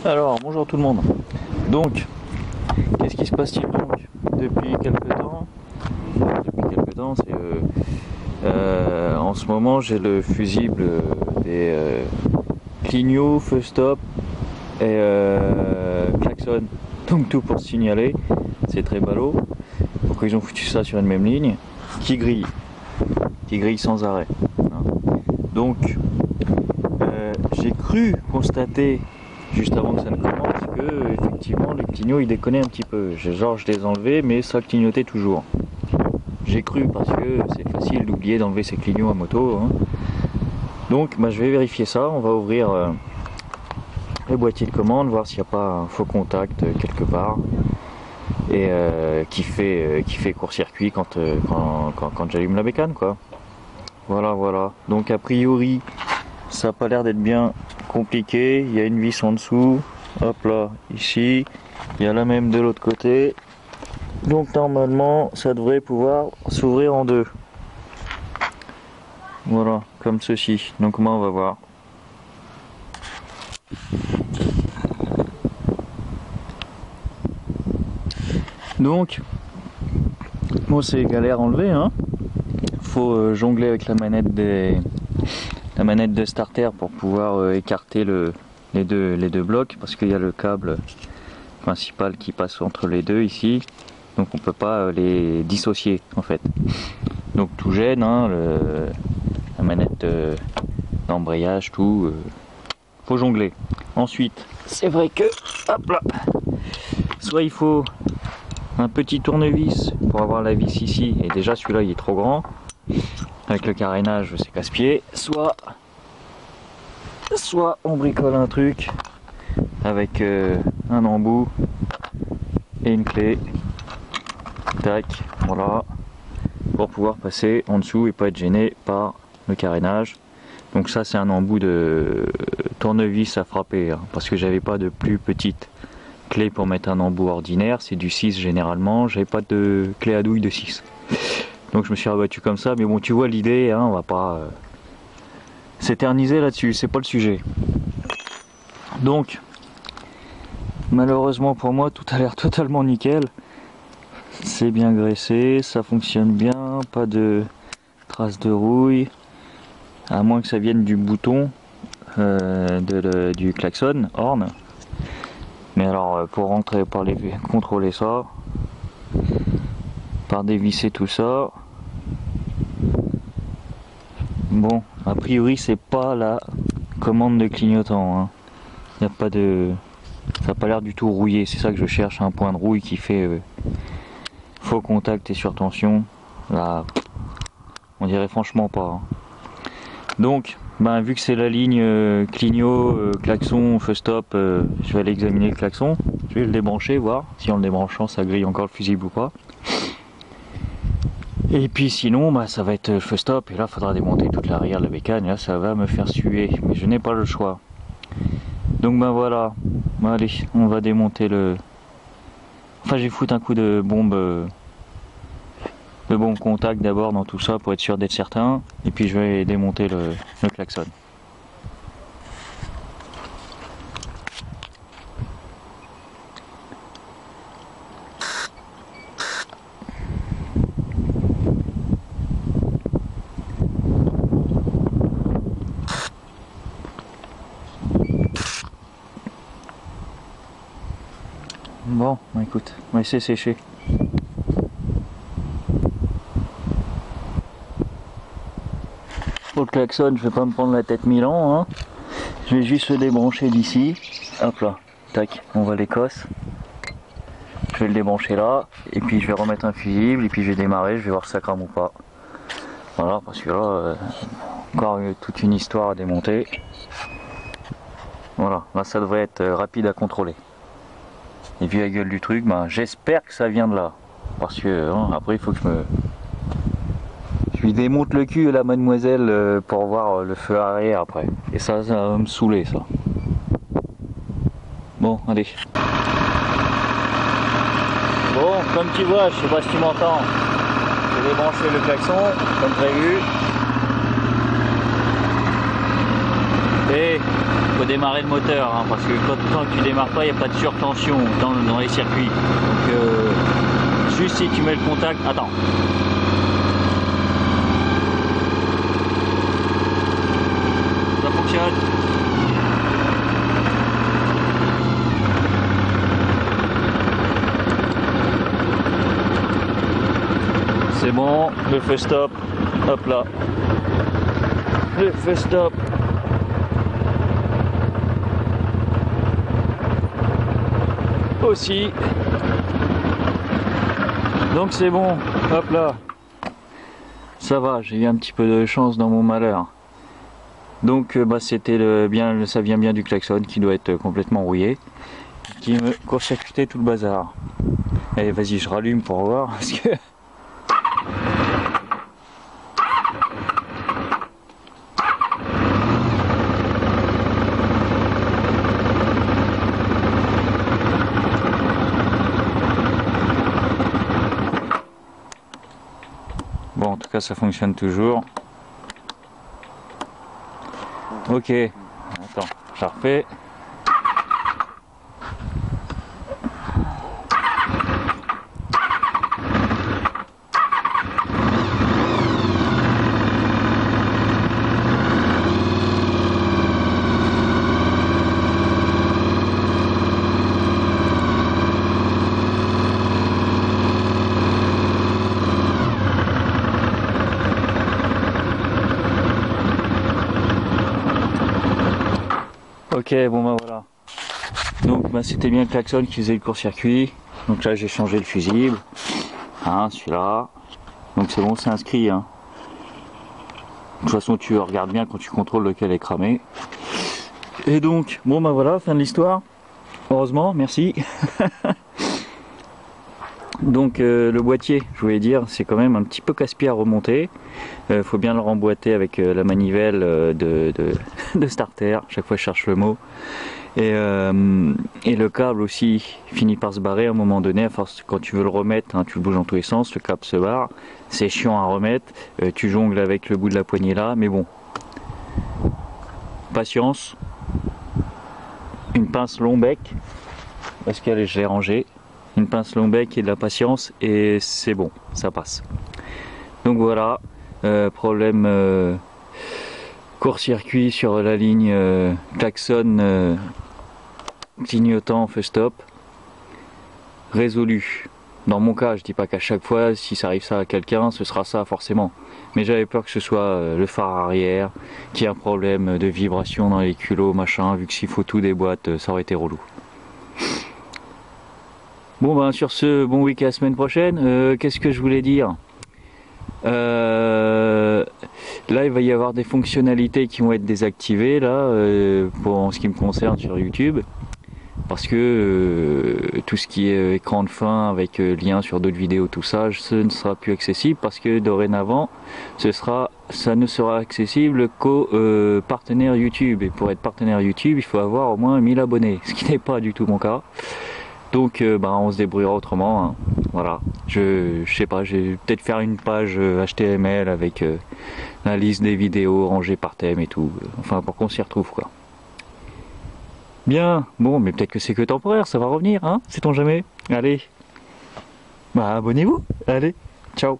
Alors, bonjour tout le monde. Donc, qu'est-ce qui se passe-t-il donc depuis quelques temps? En ce moment, j'ai le fusible des clignot, feu stop et klaxon. Donc tout pour signaler. C'est très ballot. Pourquoi ils ont foutu ça sur une même ligne qui grille sans arrêt. Hein. Donc, j'ai cru constater juste avant que ça ne commence que effectivement les clignots ils déconnaient un petit peu. Je les ai enlevés mais ça clignotait toujours. J'ai cru parce que c'est facile d'oublier d'enlever ses clignots à moto. Hein. Donc je vais vérifier ça, on va ouvrir le boîtier de commande, voir s'il n'y a pas un faux contact quelque part et qui fait court-circuit quand j'allume la bécane quoi. Voilà. Donc a priori ça n'a pas l'air d'être bien compliqué, il y a une vis en dessous, hop là, ici, il y a la même de l'autre côté, donc normalement ça devrait pouvoir s'ouvrir en deux, voilà, comme ceci, donc on va voir. Donc, bon c'est galère à enlever, hein. Faut jongler avec la manette de starter pour pouvoir écarter les deux blocs parce qu'il y a le câble principal qui passe entre les deux ici, donc on peut pas les dissocier en fait, donc tout gêne, hein, la manette d'embrayage, tout, faut jongler. Ensuite c'est vrai que hop là, soit il faut un petit tournevis pour avoir la vis ici, et déjà celui-là il est trop grand avec le carénage, c'est casse-pied, soit on bricole un truc avec un embout et une clé, tac, voilà, pour pouvoir passer en dessous et pas être gêné par le carénage. Donc ça c'est un embout de tournevis à frapper, hein, parce que j'avais pas de plus petite clé pour mettre un embout ordinaire, c'est du 6 généralement, j'avais pas de clé à douille de 6. Donc je me suis rabattu comme ça, mais bon tu vois l'idée, hein, on va pas s'éterniser là-dessus, c'est pas le sujet. Donc malheureusement pour moi tout a l'air totalement nickel, c'est bien graissé, ça fonctionne bien, pas de traces de rouille, à moins que ça vienne du bouton du klaxon horn. Mais alors pour rentrer, contrôler ça, par dévisser tout ça, bon, a priori c'est pas la commande de clignotant, hein. Y a pas de, ça n'a pas l'air du tout rouillé, c'est ça que je cherche, un point de rouille qui fait faux contact et surtension. Là, on dirait franchement pas. Hein. Donc, vu que c'est la ligne clignot, klaxon, feu stop, je vais aller examiner le klaxon. Je vais le débrancher, voir si en le débranchant ça grille encore le fusible ou pas. Et puis sinon, ça va être feu stop, et là il faudra démonter toute l'arrière de la bécane, et là ça va me faire suer, mais je n'ai pas le choix. Donc voilà, allez, on va démonter le... Enfin, je vais foutre un coup de bombe contact d'abord dans tout ça pour être sûr d'être certain, et puis je vais démonter le klaxon. Bon, écoute, on va essayer de sécher. Pour le klaxon, je vais pas me prendre la tête 1000 ans, hein. Je vais juste le débrancher d'ici. Hop là, tac, on voit l'Écosse. Je vais le débrancher là, et puis je vais remettre un fusible, et puis je vais démarrer, je vais voir si ça crame ou pas. Voilà, parce que là, encore toute une histoire à démonter. Voilà, là ça devrait être rapide à contrôler. Et vu la gueule du truc, j'espère que ça vient de là. Parce que après il faut que je lui démonte le cul à la mademoiselle pour voir le feu arrière après. Et ça va me saouler ça. Bon, allez. Bon, comme tu vois, je sais pas si tu m'entends. J'ai débranché le klaxon, comme prévu. Et faut démarrer le moteur, hein, parce que quand tu démarres pas, il n'y a pas de surtension dans les circuits. Donc juste si tu mets le contact, attends. Ça fonctionne. C'est bon, le feu stop, hop là. Le feu stop. Aussi. Donc c'est bon, hop là. Ça va, j'ai eu un petit peu de chance dans mon malheur. Donc c'était ça vient bien du klaxon qui doit être complètement rouillé, qui me court-circuitait tout le bazar. Allez, vas-y, je rallume pour voir parce que bon, en tout cas ça fonctionne toujours. Ok, attends, je la refais. Ok, bon bah voilà. Donc c'était bien le klaxon qui faisait le court-circuit. Donc là j'ai changé le fusible. Hein, celui-là. Donc c'est bon, c'est inscrit. Hein. De toute façon tu regardes bien quand tu contrôles lequel est cramé. Et donc, bon bah voilà, fin de l'histoire. Heureusement, merci. Donc le boîtier, je voulais dire, c'est quand même un petit peu casse-pied à remonter. Faut bien le remboîter avec la manivelle de starter. Chaque fois je cherche le mot. Et le câble aussi finit par se barrer à un moment donné. À force, quand tu veux le remettre, hein, tu le bouges dans tous les sens, le câble se barre. C'est chiant à remettre. Tu jongles avec le bout de la poignée là, mais bon. Patience. Une pince long bec, parce que je l'ai rangée. Une pince long bec et de la patience et c'est bon, ça passe. Donc voilà, problème court-circuit sur la ligne klaxon clignotant feu stop résolu. Dans mon cas, je dis pas qu'à chaque fois, si ça arrive ça à quelqu'un, ce sera ça forcément. Mais j'avais peur que ce soit le phare arrière, qu'il y ait un problème de vibration dans les culots, machin, vu que s'il faut tout des boîtes, ça aurait été relou. Bon ben sur ce, bon week-end la semaine prochaine, qu'est-ce que je voulais dire, là il va y avoir des fonctionnalités qui vont être désactivées là, en ce qui me concerne sur YouTube, parce que tout ce qui est écran de fin avec lien sur d'autres vidéos, tout ça, ce ne sera plus accessible, parce que dorénavant ça ne sera accessible qu'aux partenaires YouTube, et pour être partenaire YouTube il faut avoir au moins 1000 abonnés, ce qui n'est pas du tout mon cas. Donc on se débrouillera autrement, hein. Voilà, je sais pas, je vais peut-être faire une page HTML avec la liste des vidéos rangées par thème et tout, enfin pour qu'on s'y retrouve quoi. Bien, bon mais peut-être que c'est que temporaire, ça va revenir, hein, sait-on jamais. Allez, abonnez-vous, allez, ciao.